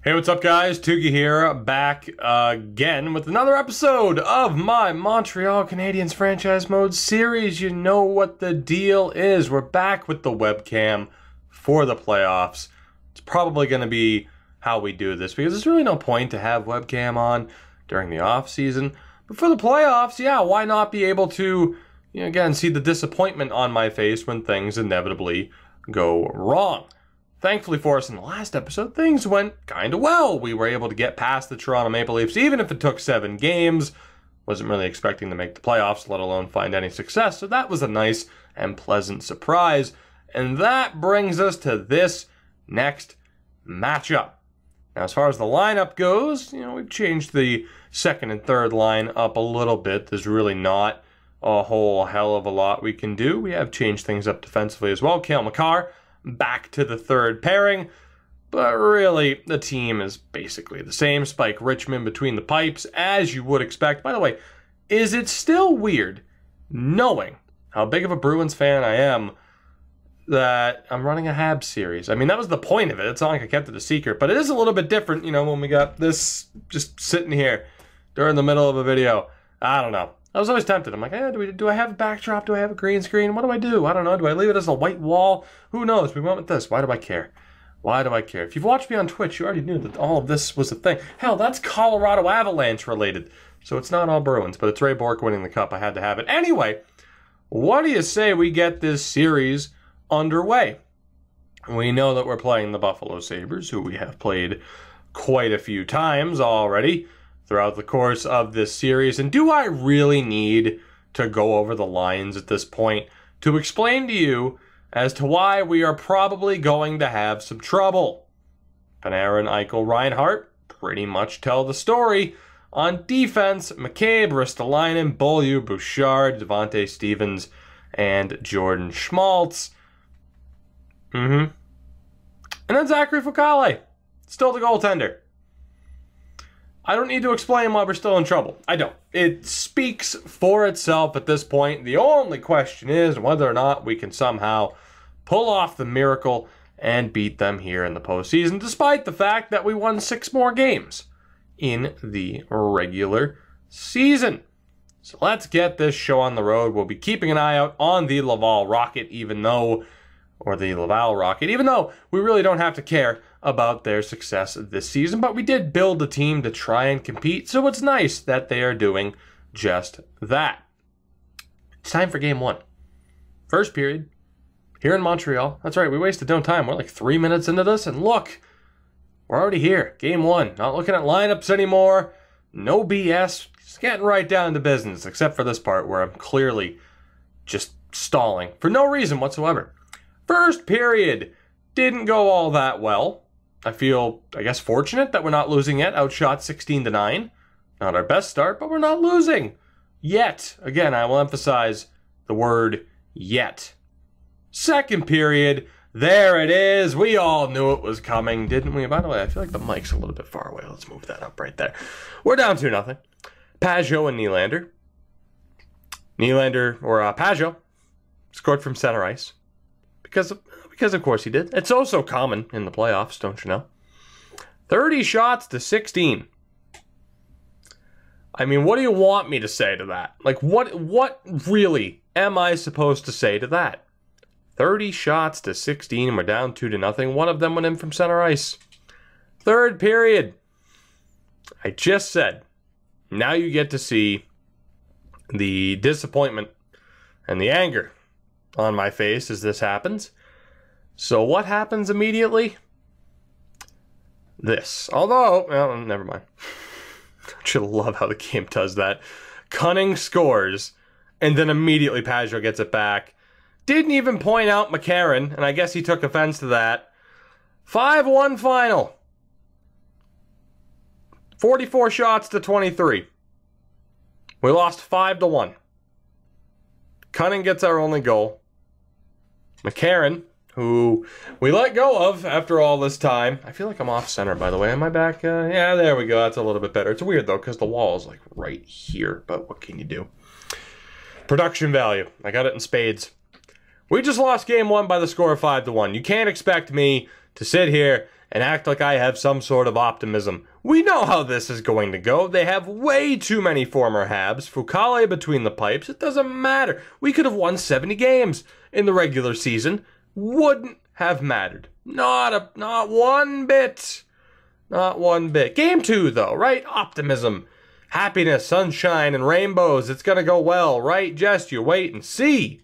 Hey, what's up, guys? Tugi here, back again with another episode of my Montreal Canadiens franchise mode series. You know what the deal is. We're back with the webcam for the playoffs. It's probably going to be how we do this because there's really no point to have webcam on during the off season. But for the playoffs, yeah, why not be able to, again, see the disappointment on my face when things inevitably go wrong. Thankfully for us in the last episode, things went kind of well. We were able to get past the Toronto Maple Leafs, even if it took 7 games. Wasn't really expecting to make the playoffs, let alone find any success. So that was a nice and pleasant surprise. And that brings us to this next matchup. Now, as far as the lineup goes, we've changed the second and third line up a little bit. There's really not a whole hell of a lot we can do. We have changed things up defensively as well. Cale Makar back to the third pairing, but really the team is basically the same. Spike Richmond between the pipes, as you would expect. By the way, is it still weird, knowing how big of a Bruins fan I am, that I'm running a Habs series? I mean, that was the point of it. It's not like I kept it a secret, but it is a little bit different, when we got this just sitting here during the middle of a video. I don't know. I was always tempted. I'm like, do I have a backdrop? Do I have a green screen? What do I do? I don't know. Do I leave it as a white wall? Who knows? We went with this. Why do I care? Why do I care? If you've watched me on Twitch, you already knew that all of this was a thing. Hell, that's Colorado Avalanche related. So it's not all Bruins, but it's Ray Bourque winning the cup. I had to have it. Anyway, what do you say we get this series underway? We know that we're playing the Buffalo Sabres, who we have played quite a few times already throughout the course of this series. And do I really need to go over the lines at this point to explain to you as to why we are probably going to have some trouble? Panarin, Eichel, Reinhart pretty much tell the story. On defense, McCabe, Ristolainen, Beaulieu, Bouchard, Devontae Stevens, and Jordan Schmaltz. And then Zachary Fucale, still the goaltender. I don't need to explain why we're still in trouble. I don't. It speaks for itself at this point. The only question is whether or not we can somehow pull off the miracle and beat them here in the postseason, despite the fact that we won 6 more games in the regular season. So let's get this show on the road. We'll be keeping an eye out on the Laval Rocket, even though we really don't have to care about their success this season, but we did build a team to try and compete, so it's nice that they are doing just that. It's time for game 1. First period, here in Montreal. That's right, we wasted no time. We're like 3 minutes into this, and look, we're already here. Game 1. Not looking at lineups anymore. No BS. Just getting right down to business, except for this part where I'm clearly just stalling for no reason whatsoever. First period didn't go all that well. I feel, fortunate that we're not losing yet. Outshot 16-9. Not our best start, but we're not losing yet. Again, I will emphasize the word yet. Second period, there it is. We all knew it was coming, didn't we? By the way, I feel like the mic's a little bit far away. Let's move that up right there. We're down 2-0. Pajot and Nylander. Pajot scored from center ice. Because of course he did. It's so common in the playoffs, don't you know? 30 shots to 16. I mean, what do you want me to say to that? Like, what really am I supposed to say to that? 30 shots to 16, and we're down 2-0. One of them went in from center ice. Third period. I just said, now you get to see the disappointment and the anger on my face as this happens. So what happens immediately? This. Although, well, never mind. Don't you love how the game does that? Cunning scores, and then immediately Pajot gets it back. Didn't even point out McCarron, and I guess he took offense to that. 5-1 final. 44 shots to 23. We lost 5-1. Cunning gets our only goal. McCarron, who we let go of after all this time. I feel like I'm off center, by the way. Am I back? Yeah, there we go. That's a little bit better. It's weird, though, because the wall is, like, right here. But what can you do? Production value. I got it in spades. We just lost game 1 by the score of 5-1. You can't expect me to sit here and act like I have some sort of optimism. We know how this is going to go. They have way too many former Habs. Fucale between the pipes. It doesn't matter. We could have won 70 games in the regular season. Wouldn't have mattered. Not one bit. Not one bit. Game 2, though, right? Optimism. Happiness, sunshine, and rainbows. It's going to go well, right? Just you wait and see.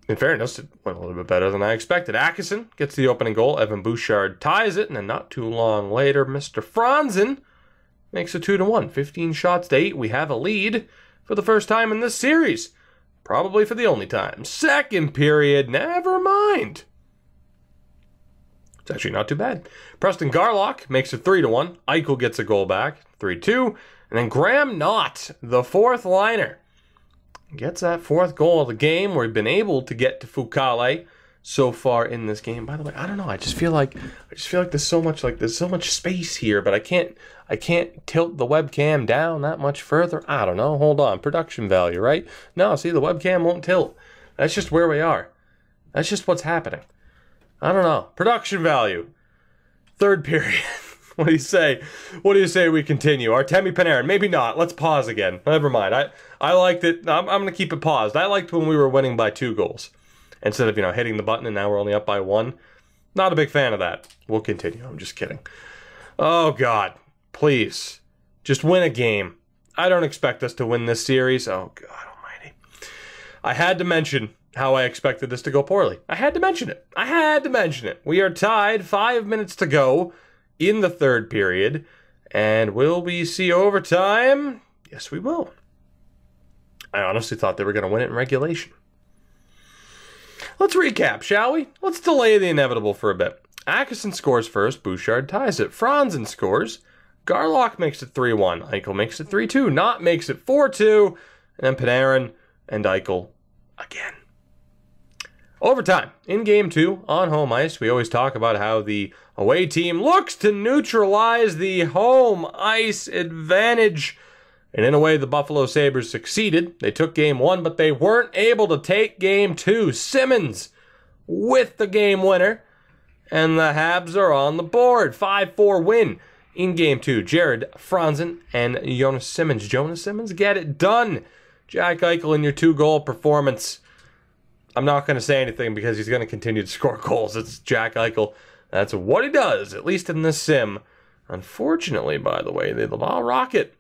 In fairness, it went a little bit better than I expected. Atkinson gets the opening goal. Evan Bouchard ties it, and then not too long later, Mr. Franzen makes it 2-1. 15 shots to 8. We have a lead for the first time in this series. Probably for the only time. Second period, never mind. It's actually not too bad. Preston Garlock makes it 3-1. Eichel gets a goal back, 3-2. And then Graham Knott, the fourth liner, gets that fourth goal of the game. We've been able to get to Fucale so far in this game. By the way, I don't know. I just feel like there's so much space here, but I can't tilt the webcam down that much further. I don't know. Hold on. Production value, right? No, see, the webcam won't tilt. That's just where we are. That's just what's happening. I don't know. Production value. Third period. What do you say? What do you say we continue? Artemi Panarin. Maybe not. Let's pause again. Never mind. I liked it. I'm going to keep it paused. I liked when we were winning by 2 goals. Instead of, hitting the button and now we're only up by 1. Not a big fan of that. We'll continue. I'm just kidding. Oh, God. Please. Just win a game. I don't expect us to win this series. Oh, God almighty. I had to mention how I expected this to go poorly. I had to mention it. We are tied. 5 minutes to go in the third period. And will we see overtime? Yes, we will. I honestly thought they were going to win it in regulation. Let's recap, shall we? Let's delay the inevitable for a bit. Atkinson scores first. Bouchard ties it. Franzen scores. Garlock makes it 3-1. Eichel makes it 3-2. Knott makes it 4-2. And then Panarin and Eichel again. Overtime. In Game 2, on home ice, we always talk about how the away team looks to neutralize the home ice advantage. And in a way, the Buffalo Sabres succeeded. They took Game 1, but they weren't able to take Game 2. Simmons with the game winner. And the Habs are on the board. 5-4 win in Game 2. Jared Franzen and Jonas Simmons. Jonas Simmons, get it done. Jack Eichel in your 2-goal performance. I'm not going to say anything because he's going to continue to score goals. It's Jack Eichel. That's what he does, at least in this sim. Unfortunately, by the way, the Laval Rocket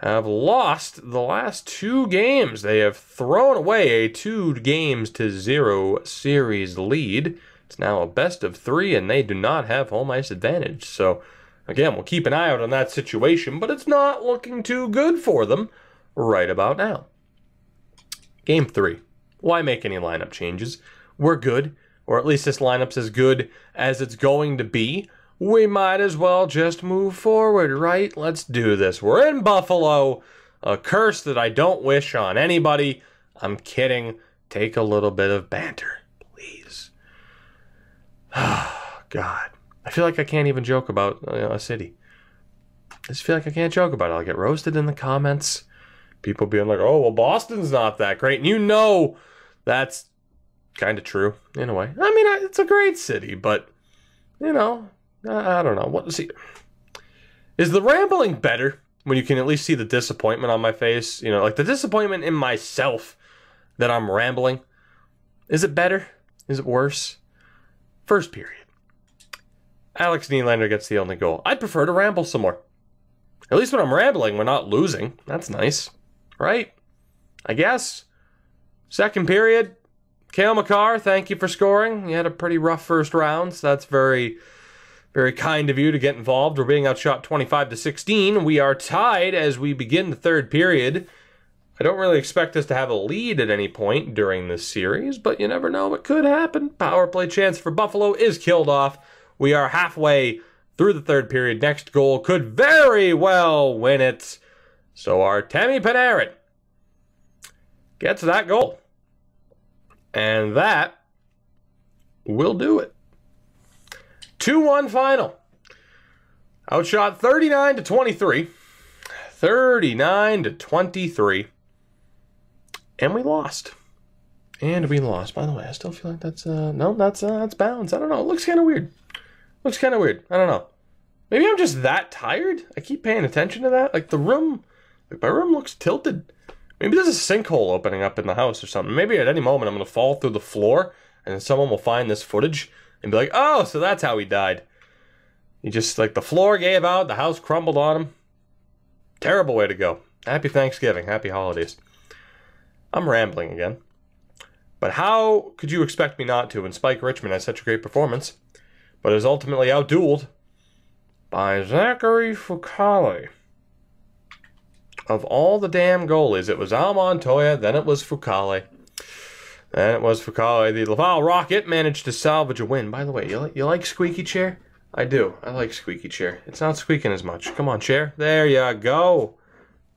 have lost the last 2 games. They have thrown away a 2-0 series lead. It's now a best of 3, and they do not have home ice advantage. So, again, we'll keep an eye out on that situation, but it's not looking too good for them right about now. Game 3. Why make any lineup changes? We're good, or at least this lineup's as good as it's going to be. We might as well just move forward, right? Let's do this. We're in Buffalo. A curse that I don't wish on anybody. I'm kidding. Take a little bit of banter, please. God. I feel like I can't even joke about a city. I just feel like I can't joke about it. I'll get roasted in the comments. People being like, oh, well, Boston's not that great. And that's kind of true in a way. I mean, it's a great city, but, I don't know. Is the rambling better when you can at least see the disappointment on my face? Like the disappointment in myself that I'm rambling. Is it better? Is it worse? First period. Alex Nylander gets the only goal. I'd prefer to ramble some more. At least when I'm rambling, we're not losing. That's nice. Right? I guess. Second period. Cale Makar, thank you for scoring. You had a pretty rough first round, so that's very, very kind of you to get involved. We're being outshot 25-16. We are tied as we begin the third period. I don't really expect us to have a lead at any point during this series, but you never know. It could happen. Power play chance for Buffalo is killed off. We are halfway through the third period. Next goal could very well win it. So Artemi Panarin gets that goal. And that will do it. 2-1 final. Outshot 39-23. 39-23. And we lost. By the way, I still feel like that's bounds. I don't know. It looks kind of weird. Looks kind of weird. I don't know. Maybe I'm just that tired? I keep paying attention to that. Like the room, like my room looks tilted. Maybe there's a sinkhole opening up in the house or something. Maybe at any moment I'm going to fall through the floor and then someone will find this footage and be like, oh, so that's how he died. He just, like, the floor gave out, the house crumbled on him. Terrible way to go. Happy Thanksgiving. Happy holidays. I'm rambling again. But how could you expect me not to when Spike Richmond had such a great performance, but is ultimately outdueled by Zachary Fucale? Of all the damn goalies, it was Al Montoya, then it was Fucale. Then it was Fucale. The Laval Rocket managed to salvage a win. By the way, you like squeaky chair? I do. I like squeaky chair. It's not squeaking as much. Come on, chair. There you go.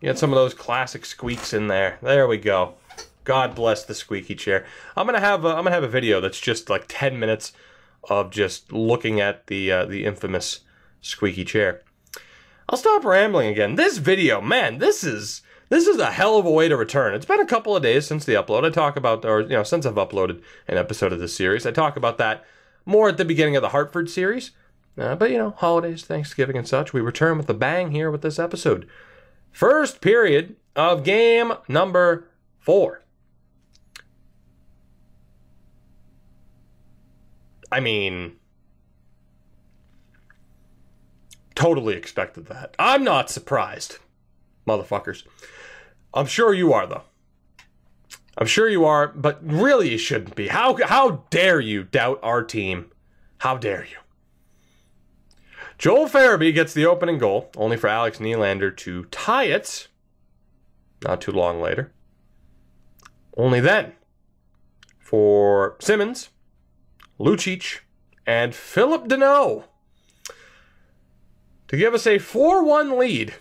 Get some of those classic squeaks in there. There we go. God bless the squeaky chair. I'm gonna have a video that's just like 10 minutes of just looking at the infamous squeaky chair. I'll stop rambling again. This video, man, this is a hell of a way to return. It's been a couple of days since the upload. I talk about, or since I've uploaded an episode of this series. I talk about that more at the beginning of the Hartford series. But, holidays, Thanksgiving and such, we return with a bang here with this episode. First period of game number 4. I mean, totally expected that. I'm not surprised, motherfuckers. I'm sure you are, though. I'm sure you are, but really you shouldn't be. How dare you doubt our team? How dare you? Joel Farabee gets the opening goal, only for Alex Nylander to tie it not too long later. Only then for Simmons, Lucic, and Philip Deneau to give us a 4-1 lead.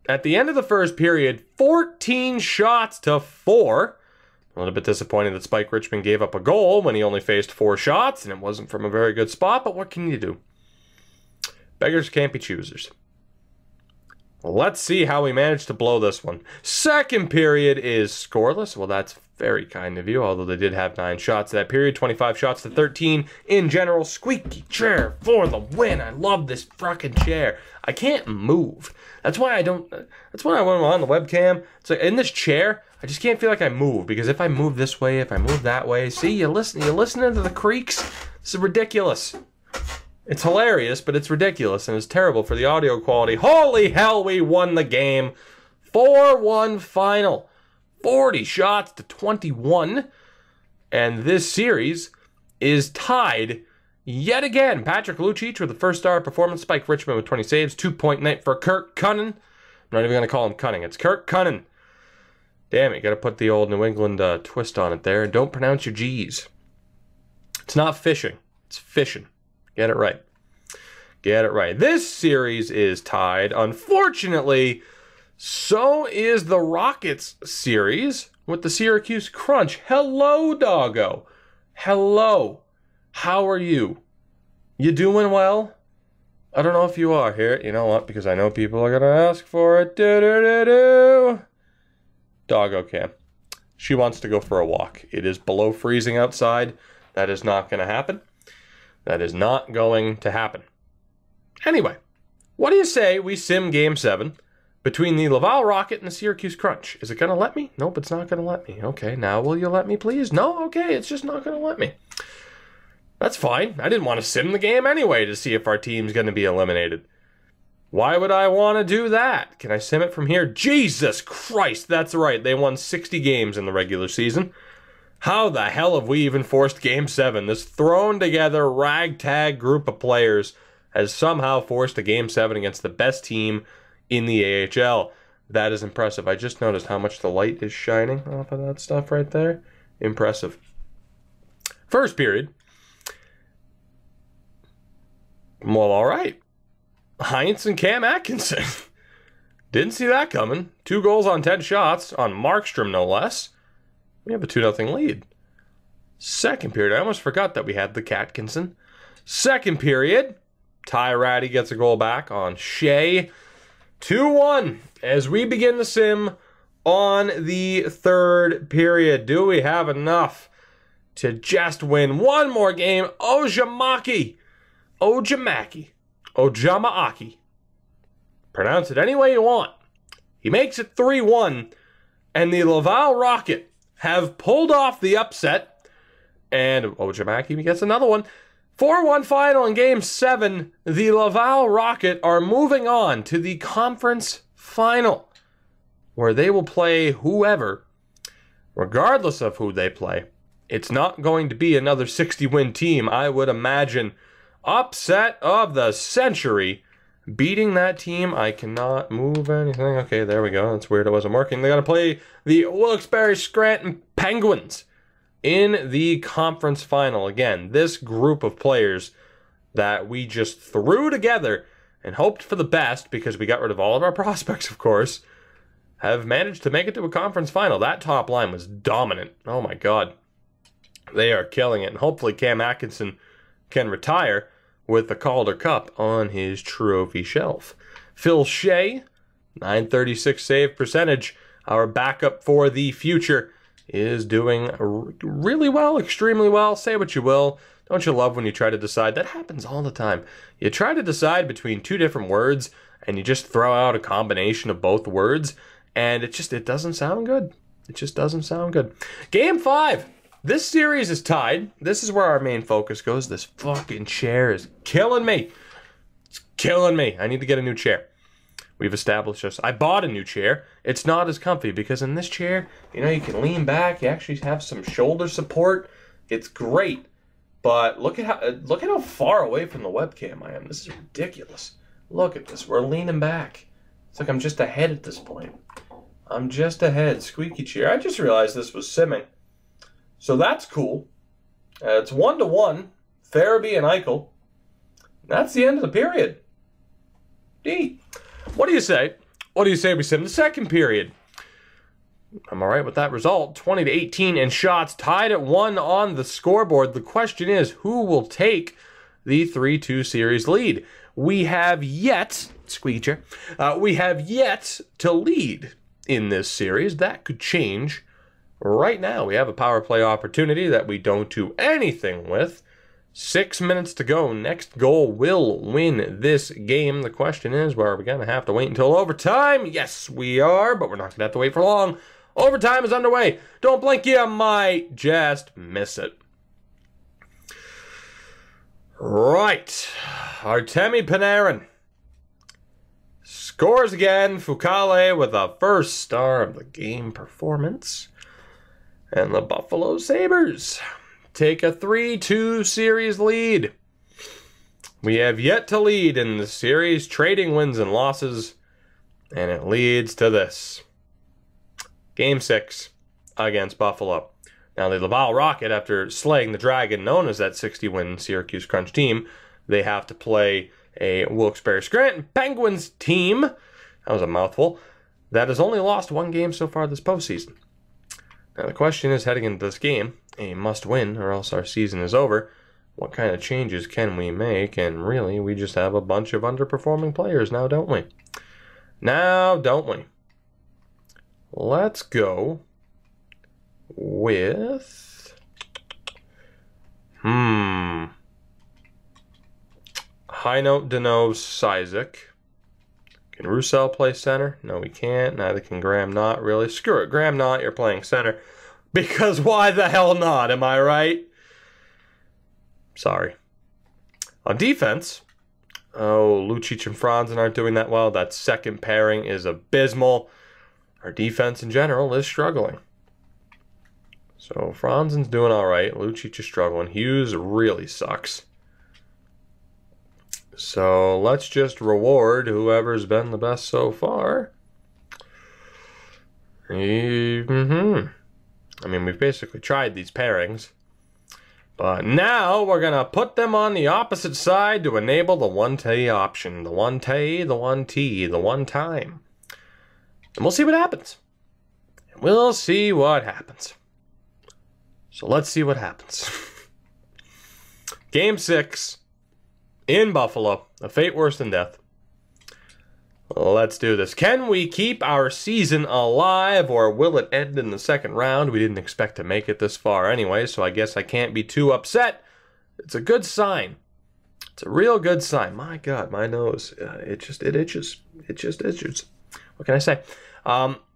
At the end of the first period, 14 shots to 4. A little bit disappointing that Spike Richmond gave up a goal when he only faced 4 shots, and it wasn't from a very good spot, but what can you do? Beggars can't be choosers. Well, let's see how we managed to blow this one. Second period is scoreless. Well, that's very kind of you, although they did have 9 shots that period. 25 shots to 13 in general. Squeaky chair for the win. I love this fucking chair. I can't move. That's why when I'm on the webcam, it's like in this chair, I just can't feel like I move, because if I move this way, if I move that way, see, you're listening to the creaks? This is ridiculous. It's hilarious, but it's ridiculous, and it's terrible for the audio quality. Holy hell, we won the game. 4-1 final. 40 shots to 21. And this series is tied yet again. Patrick Lucic with the first star performance. Spike Richmond with 20 saves. 2-point night for Kirk Cunningham. I'm not even going to call him Cunning. It's Kirk Cunningham. Damn it, got to put the old New England twist on it there. And don't pronounce your G's. It's not fishing. It's fishing. Get it right. Get it right. This series is tied. Unfortunately, so is the Rockets series with the Syracuse Crunch. Hello, doggo. Hello. How are you? You doing well? I don't know if you are here. You know what? Because I know people are going to ask for it. Doggo Cam. She wants to go for a walk. It is below freezing outside. That is not going to happen. That is not going to happen. Anyway, what do you say we sim Game 7 between the Laval Rocket and the Syracuse Crunch? Is it going to let me? Nope, it's not going to let me. Okay, now will you let me, please? No? Okay, it's just not going to let me. That's fine. I didn't want to sim the game anyway to see if our team's going to be eliminated. Why would I want to do that? Can I sim it from here? Jesus Christ, that's right. They won 60 games in the regular season. How the hell have we even forced Game 7? This thrown together ragtag group of players has somehow forced a Game 7 against the best team in the AHL. That is impressive. I just noticed how much the light is shining off of that stuff right there. Impressive. First period. Well, all right. Heinz and Cam Atkinson. Didn't see that coming. 2 goals on 10 shots on Markstrom, no less. We have a 2-0 lead. Second period, I almost forgot that we had the Catkinson. Second period, Ty Ratty gets a goal back on Shea. 2-1 as we begin the sim on the third period. Do we have enough to just win one more game? Ojamaki Ojamaaki. Pronounce it any way you want. He makes it 3-1, and the Laval Rocket have pulled off the upset, and Ojamaaki gets another one. 4-1 final in Game 7. The Laval Rocket are moving on to the conference final, where they will play whoever, regardless of who they play. It's not going to be another 60-win team, I would imagine. Upset of the century. Beating that team, I cannot move anything. Okay, there we go. That's weird, it wasn't working. They got to play the Wilkes-Barre-Scranton Penguins in the conference final. Again, this group of players that we just threw together and hoped for the best, because we got rid of all of our prospects, of course, have managed to make it to a conference final. That top line was dominant. Oh my God. They are killing it. And hopefully Cam Atkinson can retire with the Calder Cup on his trophy shelf. Phil Shea, .936 save percentage, our backup for the future, is doing really well, extremely well. Say what you will. Don't you love when you try to decide? That happens all the time. You try to decide between two different words, and you just throw out a combination of both words, and it doesn't sound good. It just doesn't sound good. Game 5. This series is tied. This is where our main focus goes. This fucking chair is killing me. It's killing me. I need to get a new chair. We've established this. I bought a new chair. It's not as comfy because in this chair, you know, you can lean back. You actually have some shoulder support. It's great. But look at how far away from the webcam I am. This is ridiculous. Look at this. We're leaning back. It's like I'm just ahead at this point. I'm just ahead. Squeaky chair. I just realized this was simming. So that's cool. It's 1-1. Farabee and Eichel. That's the end of the period. D. What do you say? What do you say we sim the second period? I'm all right with that result. 20-18 in shots. Tied at 1 on the scoreboard. The question is, who will take the 3-2 series lead? We have yet, squeecher, we have yet to lead in this series. That could change. Right now, we have a power play opportunity that we don't do anything with. 6 minutes to go. Next goal will win this game. The question is, well, are we going to have to wait until overtime? Yes, we are, but we're not going to have to wait for long. Overtime is underway. Don't blink, you might just miss it. Right. Artemi Panarin scores again. Fukale with a first star of the game performance. And the Buffalo Sabres take a 3-2 series lead. We have yet to lead in the series, trading wins and losses, and it leads to this. Game 6 against Buffalo. Now, the Laval Rocket, after slaying the Dragon, known as that 60-win Syracuse Crunch team, they have to play a Wilkes-Barre-Scranton Penguins team, that was a mouthful, that has only lost 1 game so far this postseason. Now, the question is, heading into this game, a must-win or else our season is over. What kind of changes can we make? And really, we just have a bunch of underperforming players now, don't we? Now, don't we? Let's go with... High note Deneau Isaac. Can Roussel play center? No, we can't. Neither can Graham Knott, really. Screw it, Graham Knott, you're playing center. Because why the hell not, am I right? Sorry. On defense, Lucic and Franzen aren't doing that well. That second pairing is abysmal. Our defense in general is struggling. So Franzen's doing all right. Lucic is struggling. Hughes really sucks. So let's just reward whoever's been the best so far. I mean, we've basically tried these pairings. But now we're going to put them on the opposite side to enable the one-T option. The one-T, the one-T, the one-time. And we'll see what happens. We'll see what happens. So let's see what happens. Game 6 in Buffalo. A fate worse than death. Let's do this. Can we keep our season alive, or will it end in the second round? We didn't expect to make it this far anyway, so I guess I can't be too upset. It's a good sign. It's a real good sign. My God, my nose, it itches. It just itches. What can I say?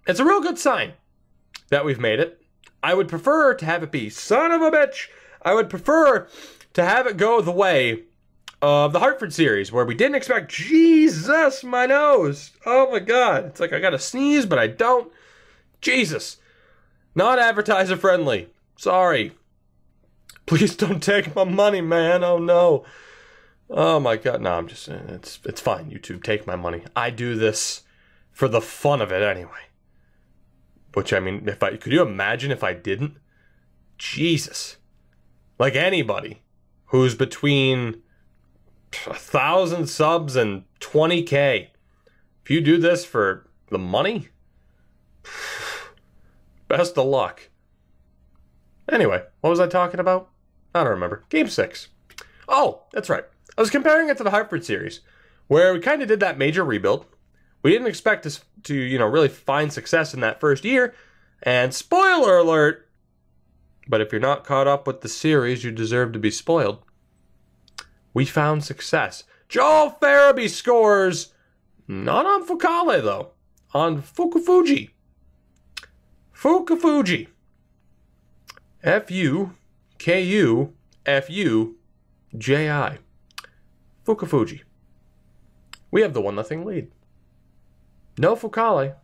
It's a real good sign that we've made it. I would prefer to have it be, son of a bitch, I would prefer to have it go the way of the Hartford series, where we didn't expect, Jesus, my nose. Oh my God. It's like I gotta sneeze, but I don't. Jesus. Not advertiser friendly. Sorry. Please don't take my money, man. Oh no. Oh my God. No, I'm just saying, it's fine, YouTube. Take my money. I do this for the fun of it anyway. Which, I mean, could you imagine if I didn't? Jesus. Like anybody who's between 1,000 subs and 20K. If you do this for the money, best of luck. Anyway, what was I talking about? I don't remember. Game 6. Oh, that's right. I was comparing it to the Hartford series, where we kind of did that major rebuild. We didn't expect to really find success in that first year. And spoiler alert, but if you're not caught up with the series, you deserve to be spoiled. We found success. Joel Farabee scores, not on Fukale though, on Fukufuji. Fukufuji. Fukufuji. Fukufuji. We have the 1-0 lead. No Fukale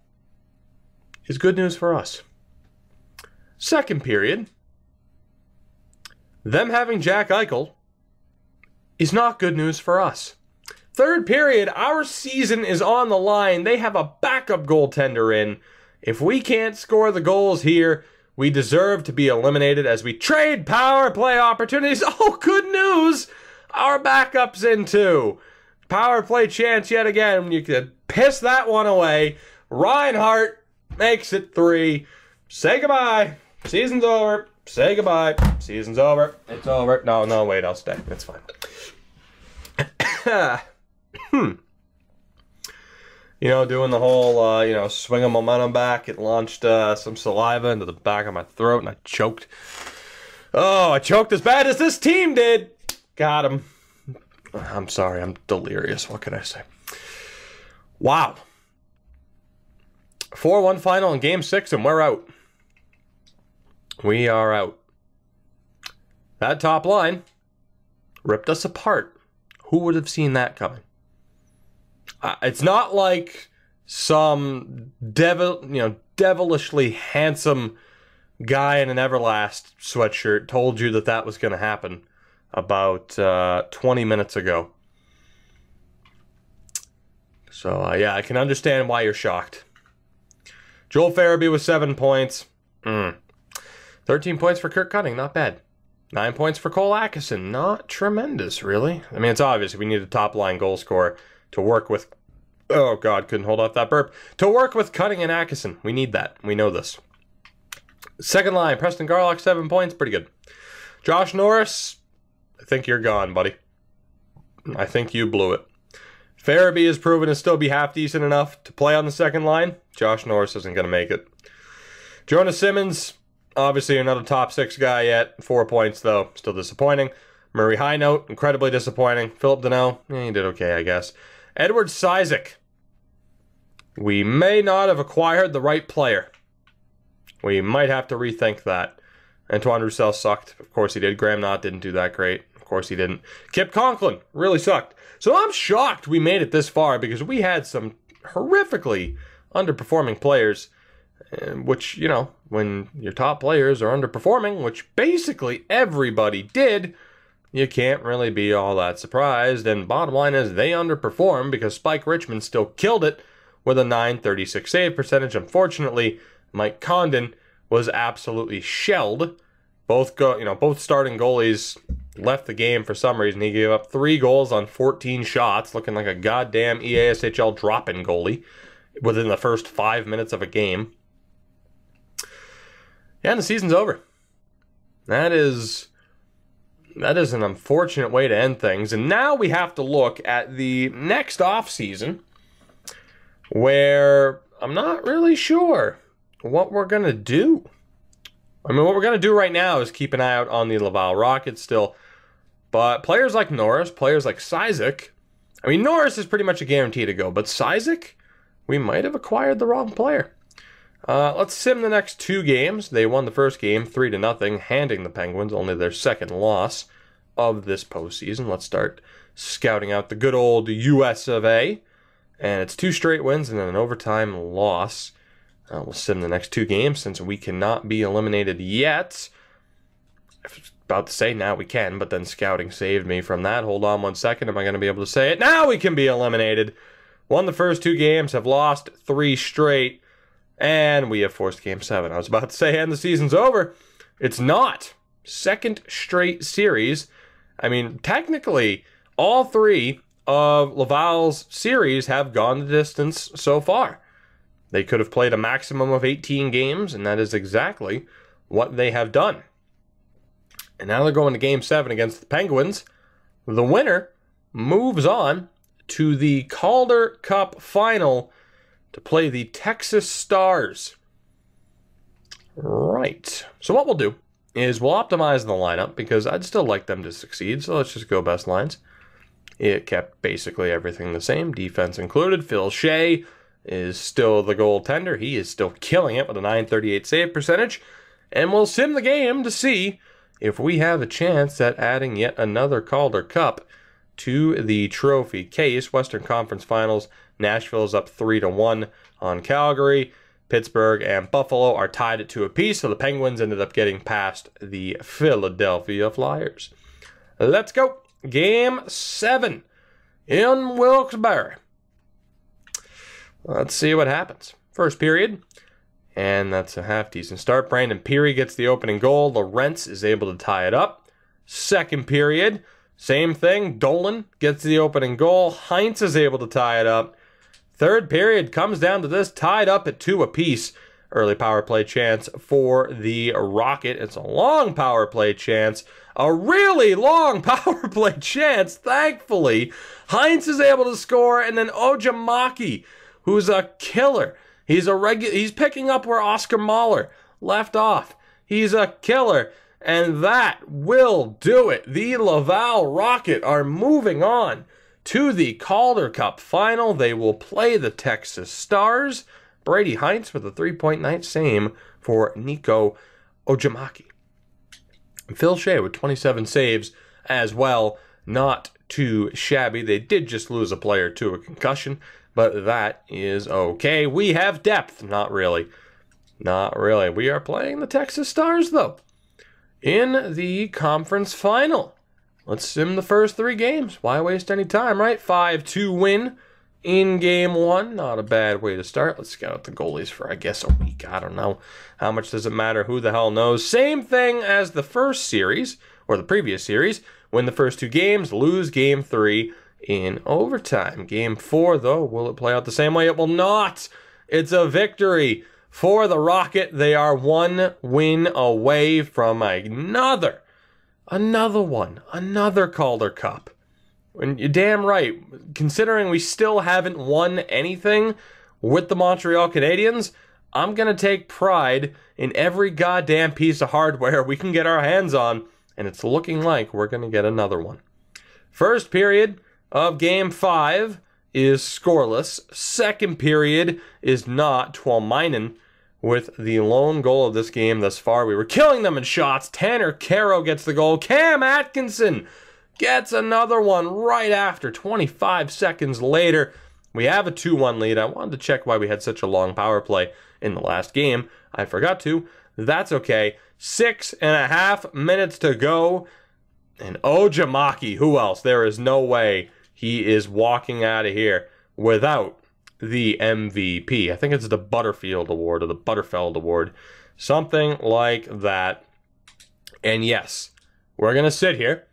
is good news for us. Second period, them having Jack Eichel is not good news for us. Third period, our season is on the line. They have a backup goaltender in. If we can't score the goals here, we deserve to be eliminated as we trade power play opportunities. Oh, good news! Our backup's in too. Power play chance yet again. You could piss that one away. Reinhardt makes it 3. Say goodbye. Season's over. Say goodbye. Season's over. It's over. No, wait, I'll stay. It's fine. You know, doing the whole, swing of momentum back. It launched some saliva into the back of my throat, and I choked. Oh, I choked as bad as this team did. Got him. I'm sorry, I'm delirious. What can I say? Wow. 4-1 final in Game 6, and we're out. We are out. That top line ripped us apart. Who would have seen that coming? It's not like some devilishly handsome guy in an Everlast sweatshirt told you that was going to happen about 20 minutes ago. So, yeah, I can understand why you're shocked. Joel Farabee with 7 points. 13 points for Kirk Cunning, not bad. 9 points for Cole Atkinson, not tremendous, really. I mean, it's obvious we need a top-line goal scorer to work with... Oh, God, couldn't hold off that burp. To work with Cunning and Atkinson. We need that. We know this. Second line, Preston Garlock, 7 points. Pretty good. Josh Norris, I think you're gone, buddy. I think you blew it. Farabee has proven to still be half decent enough to play on the second line. Josh Norris isn't going to make it. Jonas Simmons, obviously you're not a top 6 guy yet. 4 points, though. Still disappointing. Murray Highnote, incredibly disappointing. Philip Deneau, he did okay, I guess. Edward Cizik. We may not have acquired the right player. We might have to rethink that. Antoine Roussel sucked. Of course he did. Graham Knott didn't do that great. Of course he didn't. Kip Conklin really sucked. So I'm shocked we made it this far because we had some horrifically underperforming players. Which, when your top players are underperforming, which basically everybody did, you can't really be all that surprised. And bottom line is they underperformed because Spike Richmond still killed it with a .936 save percentage. Unfortunately, Mike Condon was absolutely shelled. Both starting goalies left the game for some reason. He gave up 3 goals on 14 shots, looking like a goddamn EASHL drop-in goalie within the first 5 minutes of a game. And the season's over. That is an unfortunate way to end things. And now we have to look at the next offseason, where I'm not really sure what we're going to do. I mean, what we're going to do right now is keep an eye out on the Laval Rockets still. But players like Norris, players like Cizik, I mean, Norris is pretty much a guarantee to go, but Cizik, we might have acquired the wrong player. Let's sim the next 2 games. They won the first game 3-0, handing the Penguins only their second loss of this postseason. Let's start scouting out the good old US of A. And it's 2 straight wins and then an overtime loss. We'll sim the next 2 games since we cannot be eliminated yet. I was about to say now we can, but then scouting saved me from that. Hold on 1 second. Am I going to be able to say it? Now we can be eliminated. Won the first 2 games, have lost 3 straight, and we have forced Game 7. I was about to say, and the season's over. It's not. Second straight series. I mean, technically, all 3 of Laval's series have gone the distance so far. They could have played a maximum of 18 games, and that is exactly what they have done. And now they're going to Game 7 against the Penguins. The winner moves on to the Calder Cup final to play the Texas Stars. Right. So what we'll do is we'll optimize the lineup because I'd still like them to succeed. So let's just go best lines. It kept basically everything the same, defense included. Phil Shea is still the goaltender. He is still killing it with a .938 save percentage. And we'll sim the game to see if we have a chance at adding yet another Calder Cup to the trophy case. Western Conference Finals, Nashville is up 3-1 on Calgary. Pittsburgh and Buffalo are tied at 2 apiece, so the Penguins ended up getting past the Philadelphia Flyers. Let's go. Game 7 in Wilkes-Barre. Let's see what happens. First period, and that's a half-decent start. Brandon Peary gets the opening goal. Lorentz is able to tie it up. Second period, same thing. Dolan gets the opening goal. Heinz is able to tie it up. Third period comes down to this, tied up at 2 apiece. Early power play chance for the Rocket. It's a long power play chance. A really long power play chance, thankfully. Heinz is able to score, and then Ojamaki, who's a killer. He's picking up where Oscar Mahler left off. He's a killer, and that will do it. The Laval Rocket are moving on to the Calder Cup final. They will play the Texas Stars. Brady Heinz with a 3-point night, same for Nico Ojamaki. Phil Shea with 27 saves as well. Not too shabby. They did just lose a player to a concussion, but that is okay. We have depth. Not really. Not really. We are playing the Texas Stars, though, in the conference final. Let's sim the first 3 games. Why waste any time, right? 5-2 win in Game 1. Not a bad way to start. Let's scout the goalies for, I guess, a week. I don't know. How much does it matter? Who the hell knows? Same thing as the first series, or the previous series. Win the first 2 games, lose Game 3 in overtime. Game 4, though, will it play out the same way? It will not. It's a victory for the Rocket. They are 1 win away from another Calder Cup. And you're damn right, considering we still haven't won anything with the Montreal Canadiens, I'm going to take pride in every goddamn piece of hardware we can get our hands on, and it's looking like we're going to get another one. First period of Game 5 is scoreless. Second period is not. Tuomainen with the lone goal of this game thus far. We were killing them in shots. Tanner Caro gets the goal. Cam Atkinson gets another one right after. 25 seconds later, we have a 2-1 lead. I wanted to check why we had such a long power play in the last game. I forgot to. That's okay. 6.5 minutes to go. And Ojamaki, who else? There is no way he is walking out of here without the MVP. I think it's the Butterfield Award or the Butterfeld Award. Something like that. And yes, we're going to sit here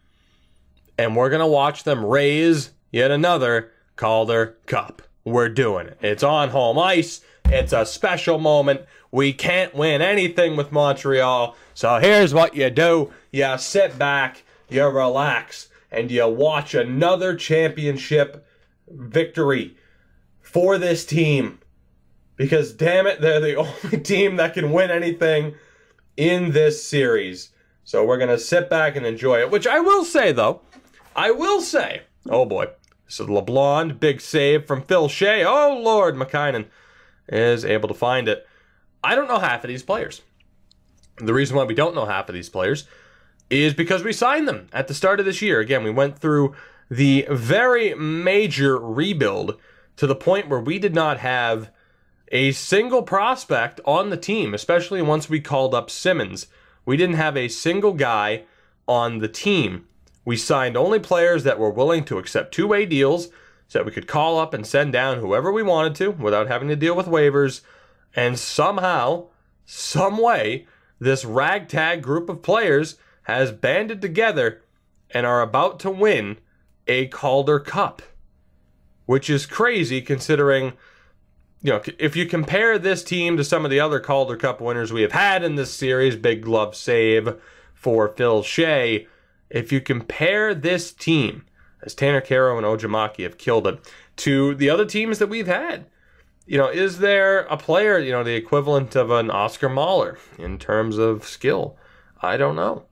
and we're going to watch them raise yet another Calder Cup. We're doing it. It's on home ice. It's a special moment. We can't win anything with Montreal. So here's what you do. You sit back, you relax, and you watch another championship victory for this team. Because damn it, they're the only team that can win anything in this series. So we're going to sit back and enjoy it, which I will say, though. Oh boy. This is LeBlanc, big save from Phil Shea. Oh, Lord, McKinnon is able to find it. I don't know half of these players. The reason why we don't know half of these players is because we signed them at the start of this year. Again, we went through the very major rebuild to the point where we did not have a single prospect on the team, especially once we called up Simmons. We didn't have a single guy on the team. We signed only players that were willing to accept two-way deals so that we could call up and send down whoever we wanted to without having to deal with waivers. And somehow, some way, this ragtag group of players has banded together and are about to win a Calder Cup, which is crazy considering, you know, if you compare this team to some of the other Calder Cup winners we have had in this series, big glove save for Phil Shea. If you compare this team, as Tanner Kero and Ojimaki have killed it, to the other teams that we've had, you know, is there a player, you know, the equivalent of an Oscar Mahler in terms of skill? I don't know.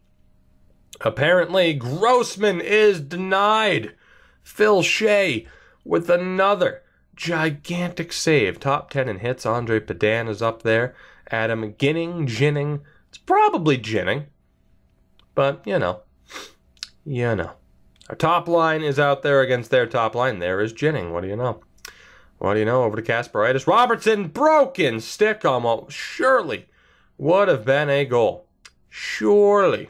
Apparently, Grossman is denied. Phil Shea with another gigantic save. Top 10 in hits. Andre Padan is up there. Adam Ginning. It's probably Ginning. But, you know. Our top line is out there against their top line. There is Ginning. What do you know? Over to Kasparaitis. Robertson, broken stick on what surely would have been a goal. Surely.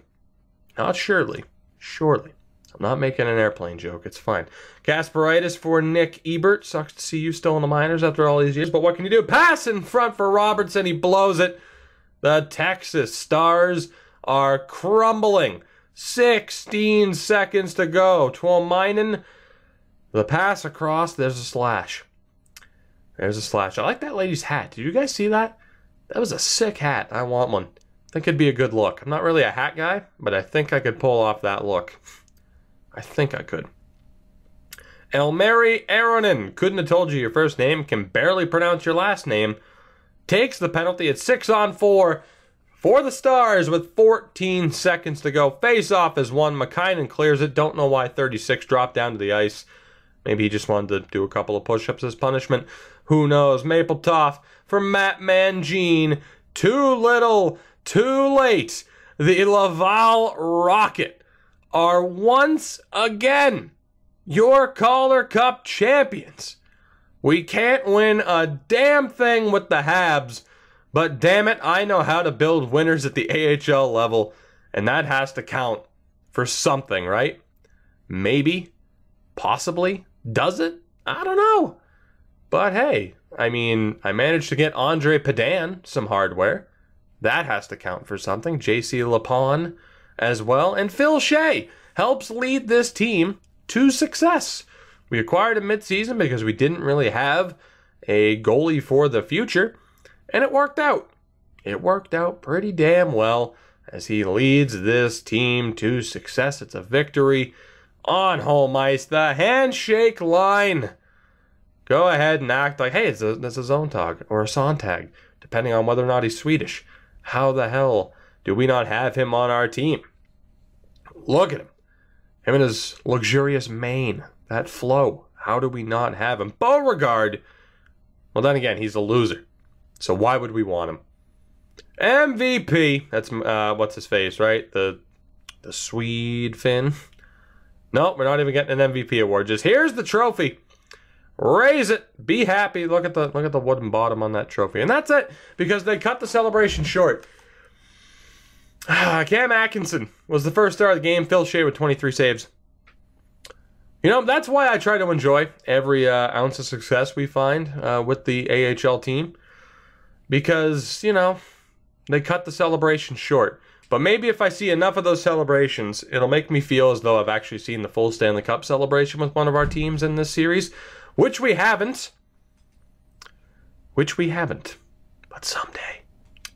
Not surely. Surely. I'm not making an airplane joke. It's fine. Kasparaitis for Nick Ebert. Sucks to see you still in the minors after all these years. But what can you do? Pass in front for Robertson. He blows it. The Texas Stars are crumbling. 16 seconds to go. Tuomainen. The pass across. There's a slash. I like that lady's hat. Did you guys see that? That was a sick hat. I want one. I think it'd be a good look. I'm not really a hat guy, but I think I could pull off that look. I think I could. Elmeri Aronen. Couldn't have told you your first name. Can barely pronounce your last name. Takes the penalty at 6-on-4 for the Stars with 14 seconds to go. Face-off is won. McKinnon clears it. Don't know why 36 dropped down to the ice. Maybe he just wanted to do a couple of push-ups as punishment. Who knows? Mapletoft for Matt Mangine. Too little, too late. The Laval Rocket are once again your Calder Cup champions. We can't win a damn thing with the Habs, but damn it, I know how to build winners at the AHL level, and that has to count for something, right? Maybe, possibly, does it? I don't know. But hey, I mean, I managed to get Andre Padan some hardware. That has to count for something. JC Lapon as well. And Phil Shea helps lead this team to success. We acquired him mid-season because we didn't really have a goalie for the future. And it worked out. It worked out pretty damn well as he leads this team to success. It's a victory on home ice. The handshake line. Go ahead and act like, hey, it's a zone tag or a Sontag, depending on whether or not he's Swedish. How the hell do we not have him on our team? Look at him. Him and his luxurious mane. That flow. How do we not have him? Beauregard. Well, then again, he's a loser. So why would we want him? MVP. That's, what's his face, right? The Swede Finn. No, we're not even getting an MVP award. Just here's the trophy. Raise it. Be happy. Look at the wooden bottom on that trophy. And that's it, because they cut the celebration short. Cam Atkinson was the first star of the game. Phil Shea with 23 saves. You know, that's why I try to enjoy every ounce of success we find with the AHL team. Because, you know, they cut the celebration short. But maybe if I see enough of those celebrations, it'll make me feel as though I've actually seen the full Stanley Cup celebration with one of our teams in this series. Which we haven't. But someday.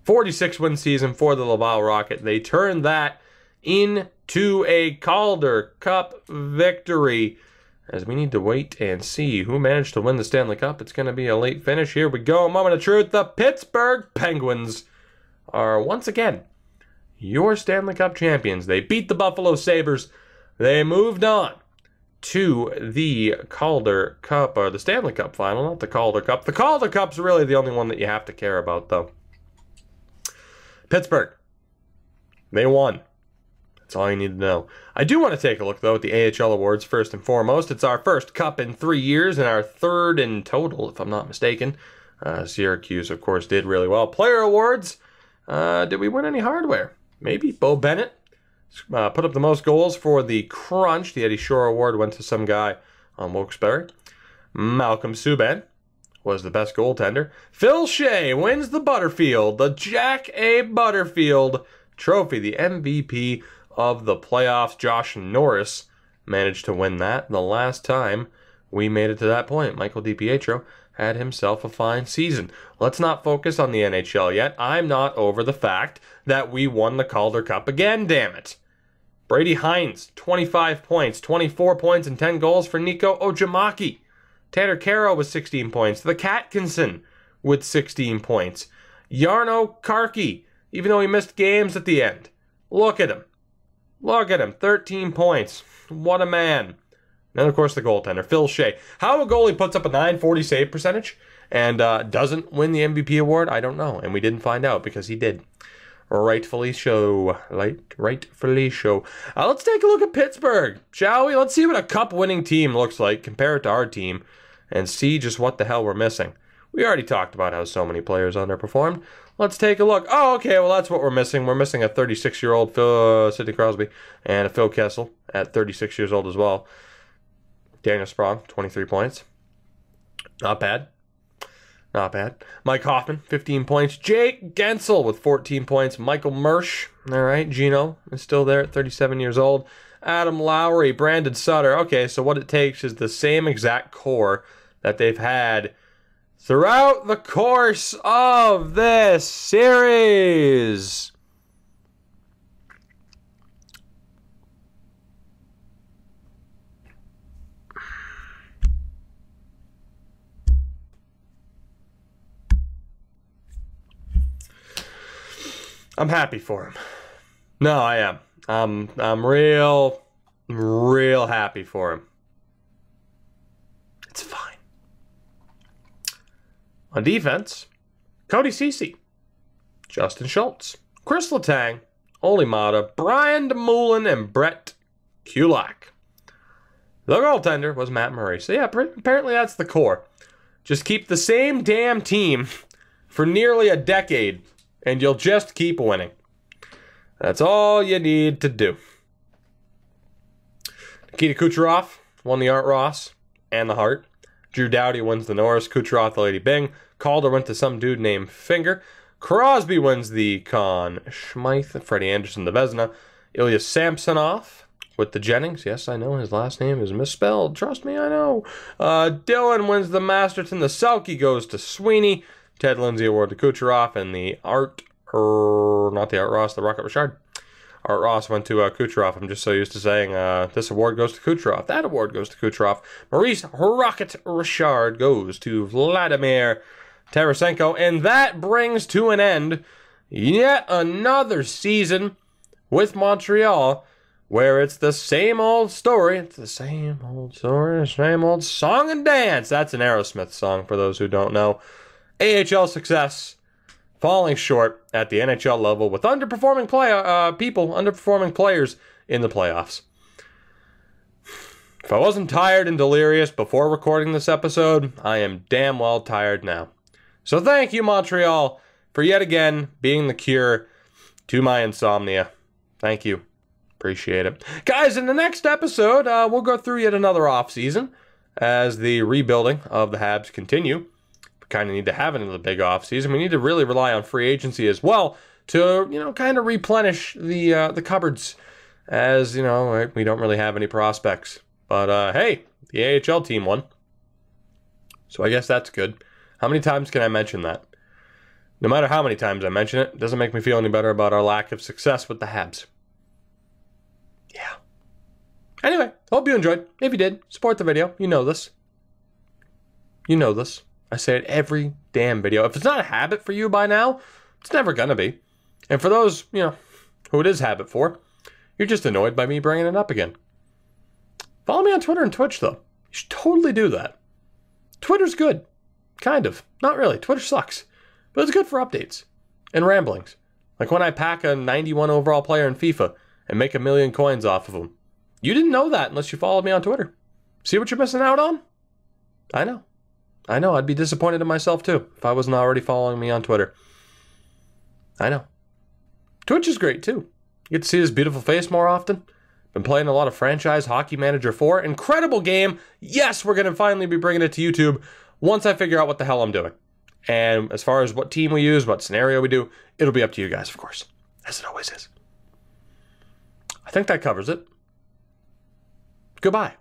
46-win season for the Laval Rocket. They turned that into a Calder Cup victory. As we need to wait and see who managed to win the Stanley Cup. It's going to be a late finish. Here we go. Moment of truth. The Pittsburgh Penguins are once again your Stanley Cup champions. They beat the Buffalo Sabres. They moved on to the Calder Cup, or the Stanley Cup final, not the Calder Cup. The Calder Cup's really the only one that you have to care about, though. Pittsburgh. They won. That's all you need to know. I do want to take a look, though, at the AHL awards first and foremost. It's our first cup in 3 years and our third in total, if I'm not mistaken. Syracuse, of course, did really well. Player awards. Did we win any hardware? Maybe. Bo Bennett put up the most goals for the Crunch. The Eddie Shore Award went to some guy on Wilkes-Barre. Malcolm Subban was the best goaltender. Phil Shea wins the Butterfield, the Jack A. Butterfield Trophy, the MVP of the playoffs. Josh Norris managed to win that the last time we made it to that point. Michael DiPietro had himself a fine season. Let's not focus on the NHL yet. I'm not over the fact that we won the Calder Cup again, damn it. Brady Hines, 25 points, 24 points and 10 goals for Nico Ojimaki. Tanner Caro with 16 points. The Catkinson with 16 points. Jarno Karki, even though he missed games at the end. Look at him. Look at him, 13 points. What a man. And, of course, the goaltender, Phil Shea. How a goalie puts up a .940 save percentage and doesn't win the MVP award, I don't know. And we didn't find out because he did. Rightfully so. Rightfully so. Let's take a look at Pittsburgh, shall we? Let's see what a cup-winning team looks like compared to our team and see just what the hell we're missing. We already talked about how so many players underperformed. Let's take a look. Oh, okay, well, that's what we're missing. We're missing a 36-year-old Sidney Crosby and a Phil Kessel at 36 years old as well. Daniel Sprong, 23 points. Not bad. Not bad. Mike Hoffman, 15 points. Jake Gensel with 14 points. Michael Mersch, all right. Gino is still there at 37 years old. Adam Lowry, Brandon Sutter. Okay, so what it takes is the same exact core that they've had throughout the course of this series. I'm happy for him. No, I am. I'm real happy for him. It's fine. On defense, Cody Ceci, Justin Schultz, Chris Letang, Oli Mata, Brian DeMoulin, and Brett Kulak. The goaltender was Matt Murray. So yeah, apparently that's the core. Just keep the same damn team for nearly a decade, and you'll just keep winning. That's all you need to do. Nikita Kucherov won the Art Ross and the Hart. Drew Doughty wins the Norris. Kucherov the Lady Bing. Calder went to some dude named Finger. Crosby wins the Conn Smythe. Freddie Anderson the Vezina. Ilya Samsonov with the Jennings. Yes, I know his last name is misspelled. Trust me, I know. Dylan wins the Masterton. The Selke goes to Sweeney. Ted Lindsay Award to Kucherov, and the not the Art Ross, the Rocket Richard. Art Ross went to Kucherov. I'm just so used to saying this award goes to Kucherov. That award goes to Kucherov. Maurice Rocket Richard goes to Vladimir Tarasenko. And that brings to an end yet another season with Montreal, where it's the same old story. It's the same old story, same old song and dance. That's an Aerosmith song for those who don't know. AHL success falling short at the NHL level with underperforming underperforming players in the playoffs. If I wasn't tired and delirious before recording this episode, I am damn well tired now. So thank you, Montreal, for yet again being the cure to my insomnia. Thank you. Appreciate it. Guys, in the next episode, we'll go through yet another offseason as the rebuilding of the Habs continue. Kind of need to have another big offseason. We need to really rely on free agency as well to, kind of replenish the cupboards, as, we don't really have any prospects. But, hey, the AHL team won. So I guess that's good. How many times can I mention that? No matter how many times I mention it, it doesn't make me feel any better about our lack of success with the Habs. Yeah. Anyway, hope you enjoyed. If you did, support the video. You know this. You know this. I say it every damn video. If it's not a habit for you by now, it's never gonna be. And for those, who it is habit for. You're just annoyed by me bringing it up again. Follow me on Twitter and Twitch, though. You should totally do that. Twitter's good. Kind of. Not really. Twitter sucks. But it's good for updates and ramblings. Like when I pack a 91 overall player in FIFA and make 1 million coins off of them. You didn't know that unless you followed me on Twitter. See what you're missing out on? I know. I'd be disappointed in myself too if I wasn't already following me on Twitter. I know. Twitch is great too. You get to see his beautiful face more often. Been playing a lot of Franchise Hockey Manager 4. Incredible game. Yes, we're going to finally be bringing it to YouTube once I figure out what the hell I'm doing. And as far as what team we use, what scenario we do, it'll be up to you guys, of course. As it always is. I think that covers it. Goodbye.